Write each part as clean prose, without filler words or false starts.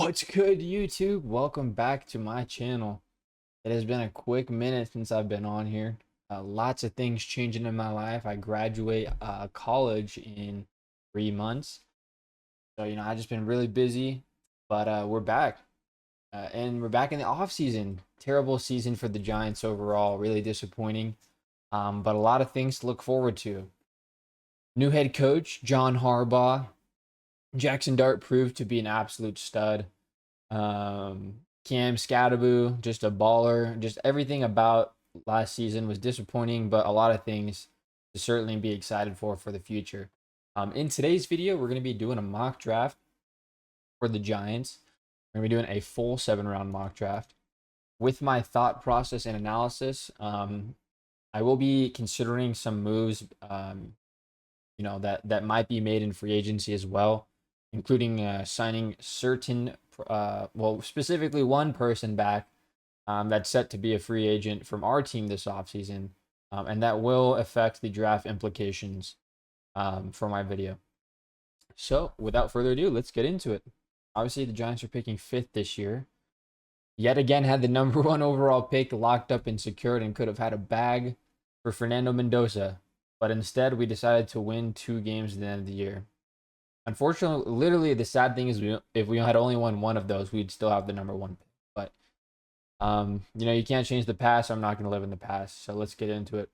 What's good, YouTube? Welcome back to my channel. It has been a quick minute since I've been on here. Lots of things changing in my life. I graduate college in 3 months. So, I've just been really busy, but we're back. And we're back in the off season. Terrible season for the Giants overall. Really disappointing. But a lot of things to look forward to. New head coach, John Harbaugh. Jackson Dart proved to be an absolute stud. Cam Scattaboo, just a baller. Just everything about last season was disappointing, but a lot of things to certainly be excited for the future. In today's video, we're going to be doing a mock draft for the Giants. We're going to be doing a full 7-round mock draft. With my thought process and analysis, I will be considering some moves, that might be made in free agency as well, including signing certain, specifically one person back that's set to be a free agent from our team this offseason, and that will affect the draft implications for my video. So, without further ado, let's get into it. Obviously, the Giants are picking 5th this year. Yet again, had the number 1 overall pick locked up and secured and could have had a bag for Fernando Mendoza. But instead, we decided to win 2 games at the end of the year. Unfortunately, literally, the sad thing is, if we had only won one of those, we'd still have the number 1 pick. But, you can't change the past. So I'm not going to live in the past. So let's get into it.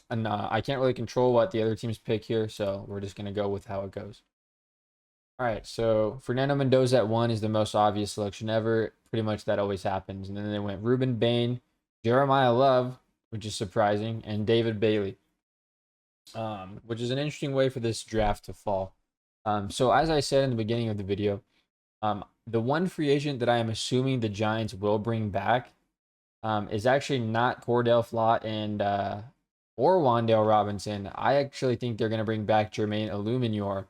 And I can't really control what the other teams pick here. So we're just going to go with how it goes. All right. So Fernando Mendoza at 1 is the most obvious selection ever. Pretty much that always happens. And then they went Ruben Bain, Jeremiah Love, which is surprising, and David Bailey, which is an interesting way for this draft to fall. So as I said in the beginning of the video, the one free agent that I am assuming the Giants will bring back is actually not Cordell Flott and or Wan'Dale Robinson. I actually think they're going to bring back Jermaine Illuminor.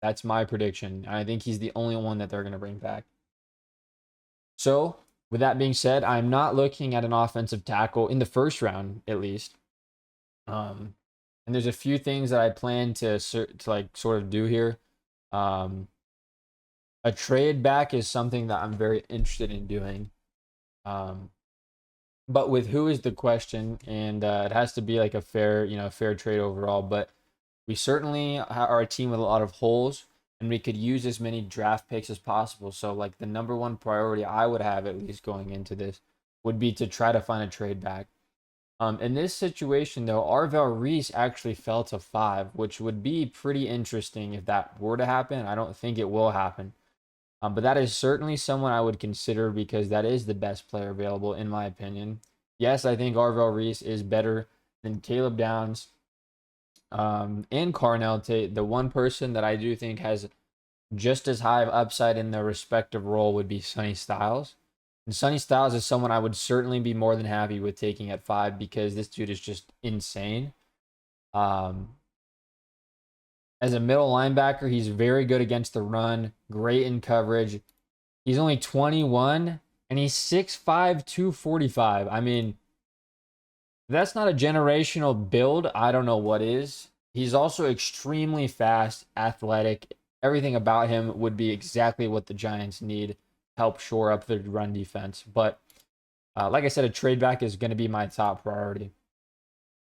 That's my prediction. I think he's the only one that they're going to bring back. So with that being said, I'm not looking at an offensive tackle in the first round, at least. And there's a few things that I plan to sort of do here. A trade back is something that I'm very interested in doing. But with who is the question, and it has to be like a fair trade overall. But we certainly are a team with a lot of holes, and we could use as many draft picks as possible. So like the number 1 priority I would have, at least going into this, would be to try to find a trade back. In this situation, though, Arvell Reese actually fell to 5, which would be pretty interesting if that were to happen. I don't think it will happen. But that is certainly someone I would consider because that is the best player available, in my opinion. Yes, I think Arvell Reese is better than Caleb Downs and Carnell Tate. The one person that I do think has just as high of upside in their respective role would be Sonny Styles. And Sonny Styles is someone I would certainly be more than happy with taking at 5 because this dude is just insane. As a middle linebacker, he's very good against the run, great in coverage. He's only 21 and he's 6'5", 245. I mean, if that's not a generational build, I don't know what is. He's also extremely fast, athletic. Everything about him would be exactly what the Giants need. Help shore up the run defense. But like I said, a trade back is going to be my top priority.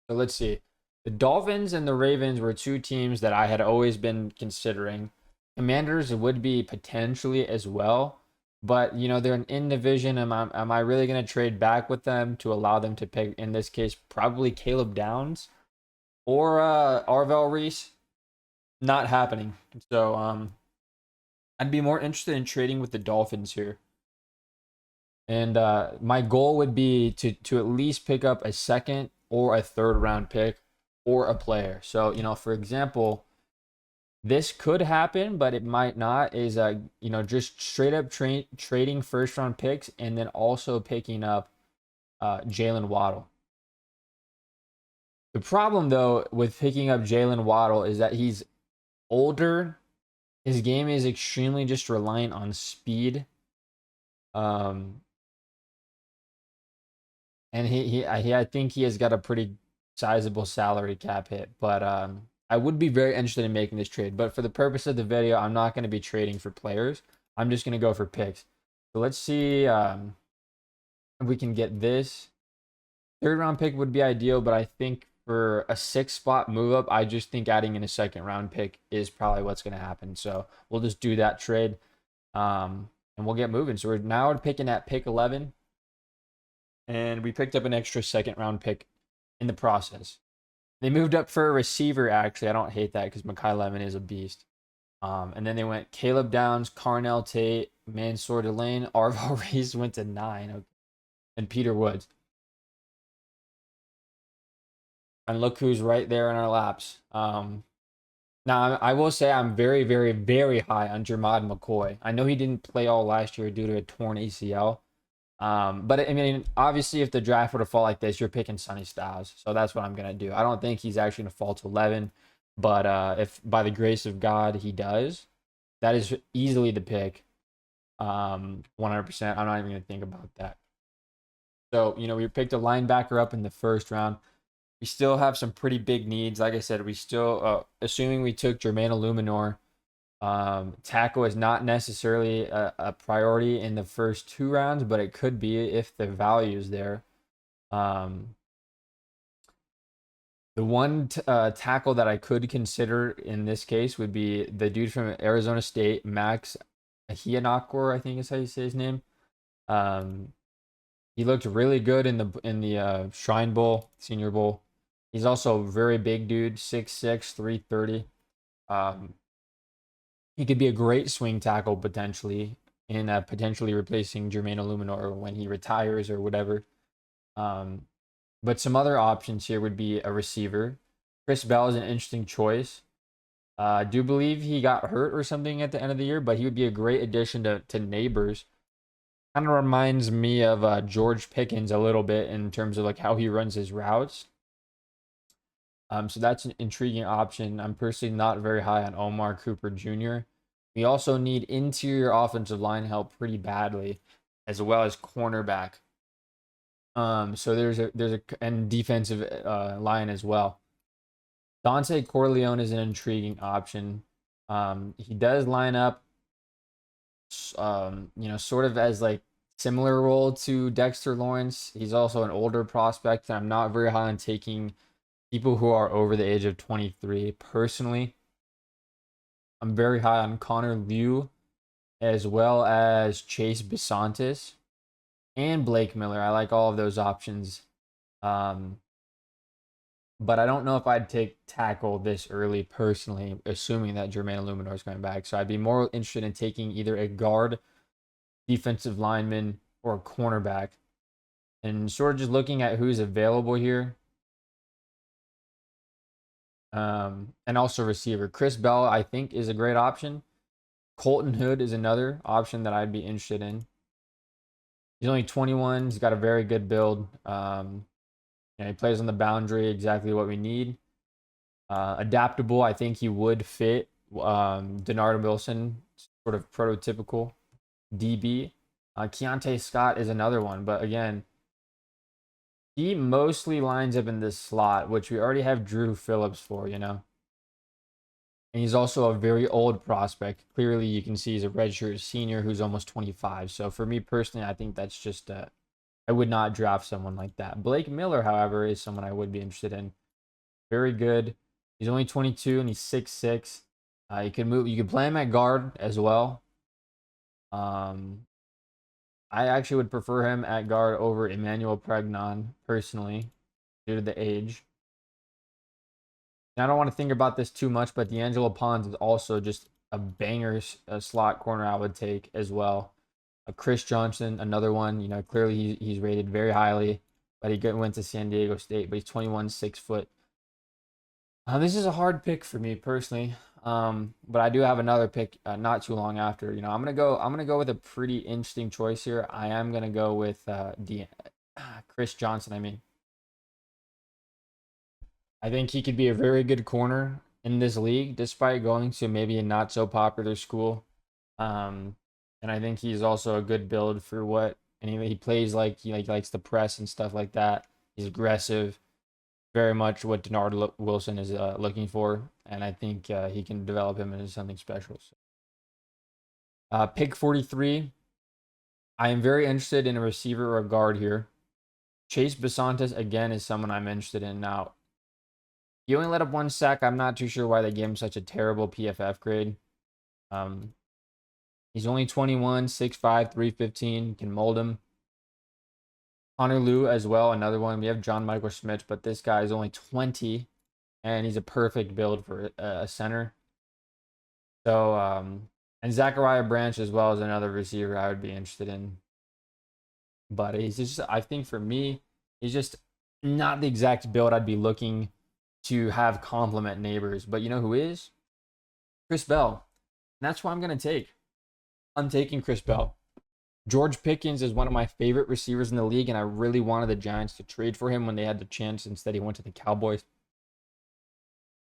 So let's see. The Dolphins and the Ravens were 2 teams that I had always been considering. Commanders would be potentially as well. But, they're in division. Am I really going to trade back with them to allow them to pick, in this case, probably Caleb Downs or Arvell Reese? Not happening. So, I'd be more interested in trading with the Dolphins here. And my goal would be to at least pick up a 2nd or a 3rd round pick or a player. So, for example, this could happen, but it might not, is just straight up trading 1st round picks and then also picking up Jalen Waddle. The problem, though, with picking up Jalen Waddle is that he's older. His game is extremely just reliant on speed. And I think he has got a pretty sizable salary cap hit. But I would be very interested in making this trade. But for the purpose of the video, I'm not going to be trading for players. I'm just gonna go for picks. So let's see if we can get this. Third round pick would be ideal, but I think for a 6 spot move up, I just think adding in a second round pick is probably what's gonna happen. So we'll just do that trade. And we'll get moving. So we're now picking at pick 11. And we picked up an extra second round pick in the process. They moved up for a receiver, actually. I don't hate that because Mekhi Lemon is a beast. And then they went Caleb Downs, Carnell Tate, Mansour Delane, Arvo Reese went to 9, okay, and Peter Woods. And look who's right there in our laps. Now, I will say I'm very, very, very high on Jermod McCoy. I know he didn't play all last year due to a torn ACL. But I mean, obviously, if the draft were to fall like this, you're picking Sonny Styles. So that's what I'm gonna do. I don't think he's actually gonna fall to 11, but if by the grace of God he does, that is easily the pick. 100%. I'm not even gonna think about that. So we picked a linebacker up in the first round. We still have some pretty big needs. Like I said, we still, assuming we took Jermaine Illuminor, tackle is not necessarily a priority in the first 2 rounds, but it could be if the value is there. The one tackle that I could consider in this case would be the dude from Arizona State, Max Hianakor, I think is how you say his name. He looked really good in the Shrine Bowl, Senior Bowl. He's also a very big dude, 6'6", 330. He could be a great swing tackle potentially in potentially replacing Jermaine Illuminor when he retires or whatever. But some other options here would be a receiver. Chris Bell is an interesting choice. I do believe he got hurt or something at the end of the year, but he would be a great addition to Neighbors. Kind of reminds me of George Pickens a little bit in terms of like how he runs his routes. So that's an intriguing option. I'm personally not very high on Omar Cooper Jr. We also need interior offensive line help pretty badly, as well as cornerback. So there's a and defensive line as well. Dante Corleone is an intriguing option. He does line up, sort of as like similar role to Dexter Lawrence. He's also an older prospect, and I'm not very high on taking people who are over the age of 23. Personally, I'm very high on Connor Liu, as well as Chase Bisontis and Blake Miller. I like all of those options. But I don't know if I'd take tackle this early personally, assuming that Jermaine Illuminor is going back. So I'd be more interested in taking either a guard, defensive lineman, or a cornerback. And sort of just looking at who's available here. And also receiver. Chris Bell, I think, is a great option. Colton Hood is another option that I'd be interested in. He's only 21. He's got a very good build. He plays on the boundary, exactly what we need. Adaptable, I think he would fit Denard Wilson, sort of prototypical DB. Keontae Scott is another one, but again, he mostly lines up in this slot, which we already have Drew Phillips for, And he's also a very old prospect. Clearly, you can see he's a redshirt senior who's almost 25. So for me personally, I think that's just I would not draft someone like that. Blake Miller, however, is someone I would be interested in. Very good. He's only 22 and he's 6'6". You can move. You can play him at guard as well. I actually would prefer him at guard over Emmanuel Pregnon personally, due to the age. And I don't want to think about this too much, but D'Angelo Pons is also just a banger slot corner I would take as well. Chris Johnson, another one. Clearly he's rated very highly, but he went to San Diego State, but he's 21, 6 foot. This is a hard pick for me personally. But I do have another pick not too long after. I'm gonna go with a pretty interesting choice here. I am gonna go with Chris Johnson. I think he could be a very good corner in this league, despite going to maybe a not so popular school. And I think he's also a good build for what, and he plays like he likes to press and stuff like that. He's aggressive, very much what Denard Wilson is looking for, and I think he can develop him into something special. So. Pick 43. I am very interested in a receiver or a guard here. Chase Besantis, again, is someone I'm interested in. Now, he only let up 1 sack. I'm not too sure why they gave him such a terrible PFF grade. Um, he's only 21, 6'5", 315. Can mold him. Connor Liu as well, another one. We have John Michael Schmitz, but this guy is only 20, and he's a perfect build for a center. So, and Zachariah Branch as well as another receiver I would be interested in. But he's just, I think for me, he's just not the exact build I'd be looking to have complement Neighbors. But you know who is? Chris Bell. And that's why I'm going to take. I'm taking Chris Bell. George Pickens is one of my favorite receivers in the league, and I really wanted the Giants to trade for him when they had the chance. Instead, he went to the Cowboys.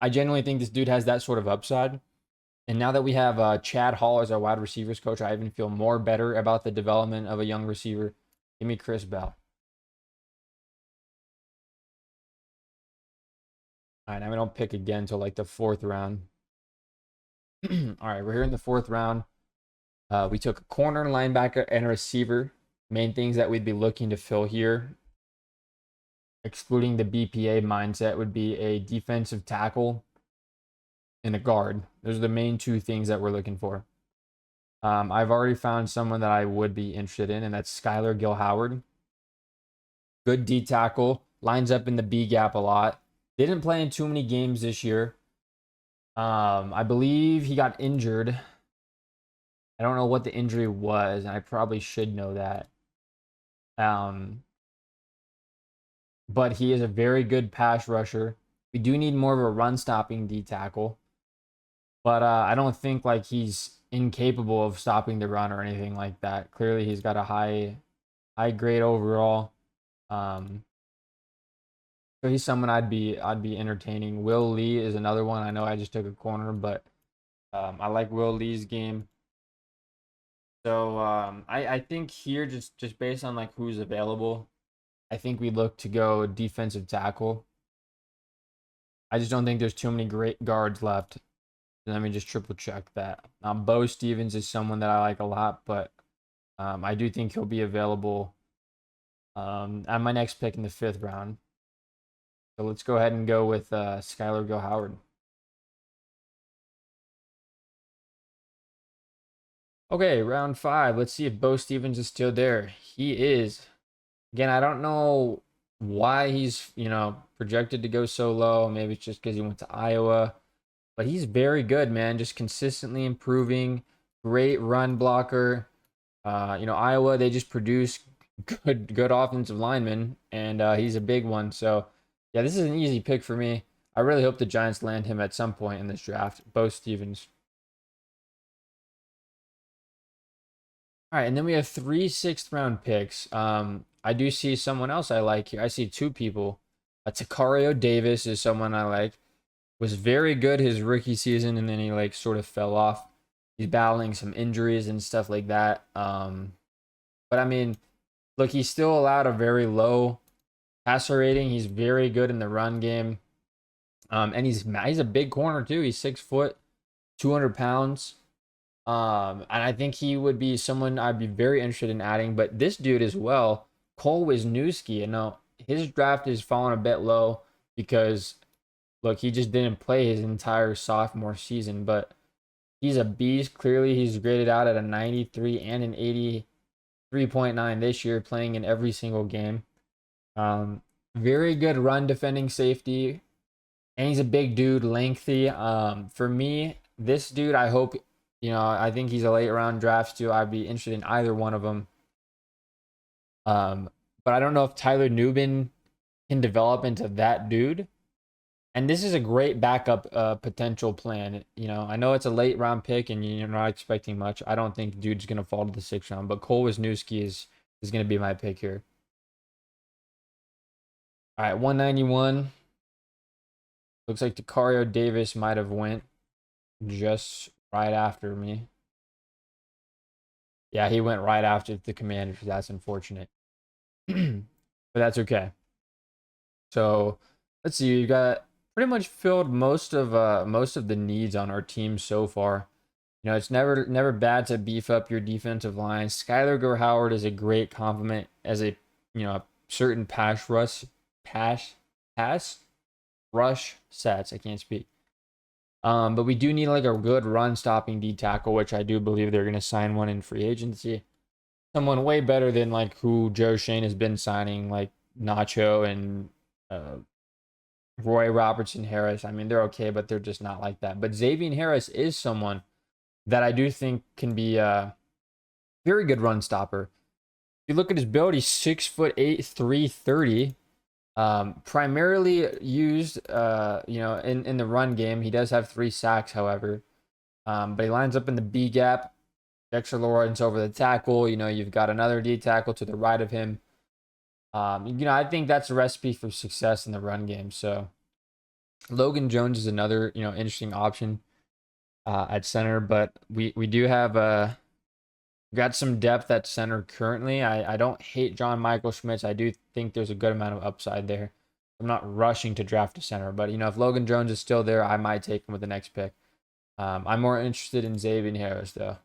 I genuinely think this dude has that sort of upside. And now that we have Chad Hall as our wide receivers coach, I even feel more better about the development of a young receiver. Give me Chris Bell. All right, now we don't pick again until like the 4th round. All right, we're here in the 4th round. We took a corner, linebacker, and a receiver. Main things that we'd be looking to fill here, excluding the BPA mindset, would be a defensive tackle and a guard. Those are the main 2 things that we're looking for. I've already found someone that I would be interested in, and that's Skylar Gill-Howard. Good D tackle, lines up in the B gap a lot. Didn't play in too many games this year. I believe he got injured. I don't know what the injury was, and I probably should know that. But he is a very good pass rusher. We do need more of a run stopping D tackle. But I don't think like he's incapable of stopping the run or anything like that. Clearly he's got a high grade overall. So he's someone I'd be entertaining. Will Lee is another one. I know I just took a corner, but I like Will Lee's game. So I think here just based on like who's available, I think we look to go defensive tackle. I just don't think there's too many great guards left. Let me just triple check that. Bo Stevens is someone that I like a lot, but I do think he'll be available at my next pick in the 5th round. So let's go ahead and go with Skylar Gill-Howard. Okay, round 5. Let's see if Bo Stevens is still there. He is. Again, I don't know why he's, projected to go so low. Maybe it's just because he went to Iowa. But he's very good, man. Just consistently improving. Great run blocker. Iowa, they just produce good offensive linemen, and he's a big one. So, yeah, this is an easy pick for me. I really hope the Giants land him at some point in this draft. Bo Stevens. All right, and then we have 3 6th-round picks. I do see someone else I like here. I see 2 people. Takario Davis is someone I like. Was very good his rookie season, and then he like sort of fell off. He's battling some injuries and stuff like that. But I mean, look, he's still allowed a very low passer rating. He's very good in the run game. And he's a big corner too. He's 6 foot, 200 pounds. And I think he would be someone I'd be very interested in adding. But this dude as well, Cole Wisniewski, his draft is falling a bit low because, look, he just didn't play his entire sophomore season. But he's a beast. Clearly, he's graded out at a 93 and an 83.9 this year, playing in every single game. Very good run defending safety. And he's a big dude, lengthy. For me, this dude, I hope, I think he's a late round draft too. I'd be interested in either one of them. But I don't know if Tyler Nubin can develop into that dude. And this is a great backup potential plan. I know it's a late round pick and you're not expecting much. I don't think dude's going to fall to the 6th round, but Cole Wisniewski is going to be my pick here. All right, 191. Looks like Takario Davis might have went just right after me. Yeah, he went right after the Commanders. That's unfortunate. But that's okay. So let's see. You got pretty much filled most of the needs on our team so far. You know, it's never bad to beef up your defensive line. Skylar Gore Howard is a great compliment as a a certain pass rush sets. I can't speak. But we do need like a good run stopping D tackle, which I do believe they're gonna sign one in free agency. Someone way better than like who Joe Shane has been signing, like Nacho and Roy Robertson Harris. I mean, they're okay, but they're just not like that. But Xavier Harris is someone that I do think can be a very good run stopper. If you look at his build, he's 6'8", 330. Primarily used, in the run game. He does have 3 sacks, however. But he lines up in the B gap. Dexter Lawrence over the tackle. You know, you've got another D tackle to the right of him. I think that's a recipe for success in the run game. So Logan Jones is another, interesting option at center, but we do have got some depth at center currently. I don't hate John Michael Schmitz. I do think there's a good amount of upside there. I'm not rushing to draft a center, but if Logan Jones is still there, I might take him with the next pick. I'm more interested in Xavier Harris though.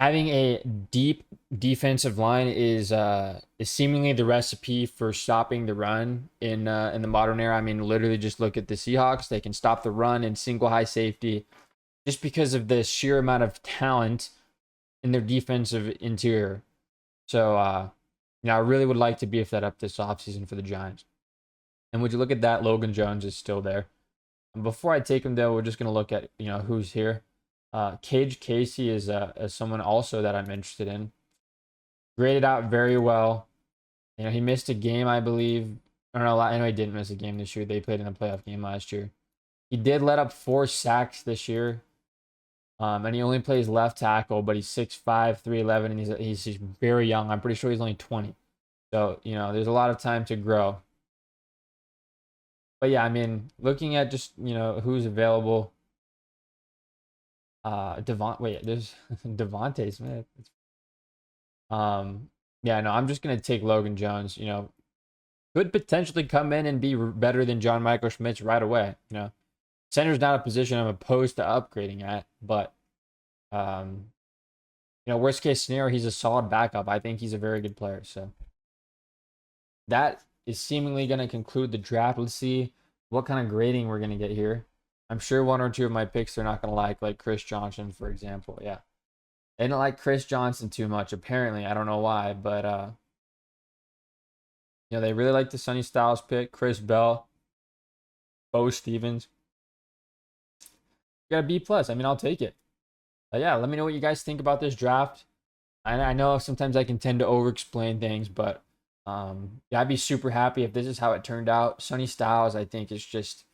Having a deep defensive line is seemingly the recipe for stopping the run in the modern era. I mean, literally just look at the Seahawks. They can stop the run in single high safety just because of the sheer amount of talent in their defensive interior. So, I really would like to beef that up this offseason for the Giants. And would you look at that? Logan Jones is still there. And before I take him, though, we're just going to look at, who's here. Cage Casey is someone also that I'm interested in. Graded out very well. He missed a game, I believe. Or no, I know he didn't miss a game this year. They played in a playoff game last year. He did let up 4 sacks this year. And he only plays left tackle, but he's 6'5", 311, and he's very young. I'm pretty sure he's only 20. So, there's a lot of time to grow. But yeah, I mean, looking at just, who's available. There's Devontae Smith. Yeah, no, I'm just gonna take Logan Jones. Could potentially come in and be better than John Michael Schmitz right away. Center's not a position I'm opposed to upgrading at, but worst case scenario, he's a solid backup. I think he's a very good player. So that is seemingly going to conclude the draft. Let's see what kind of grading we're going to get here. I'm sure 1 or 2 of my picks they're not going to like Chris Johnson, for example. Yeah. They don't like Chris Johnson too much, apparently. I don't know why, but they really like the Sonny Styles pick, Chris Bell, Bo Stevens. Got a B+. I mean, I'll take it. Yeah, let me know what you guys think about this draft. I know sometimes I can tend to over-explain things, but I'd be super happy if this is how it turned out. Sonny Styles, I think, is just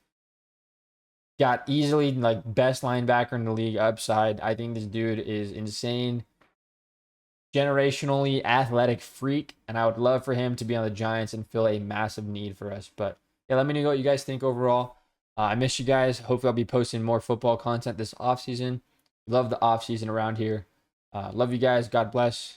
got easily like best linebacker in the league upside. I think this dude is insane, generationally athletic freak, and I would love for him to be on the Giants and fill a massive need for us. But yeah, let me know what you guys think overall. I miss you guys. Hopefully I'll be posting more football content this offseason. Love the offseason around here. Love you guys. God bless.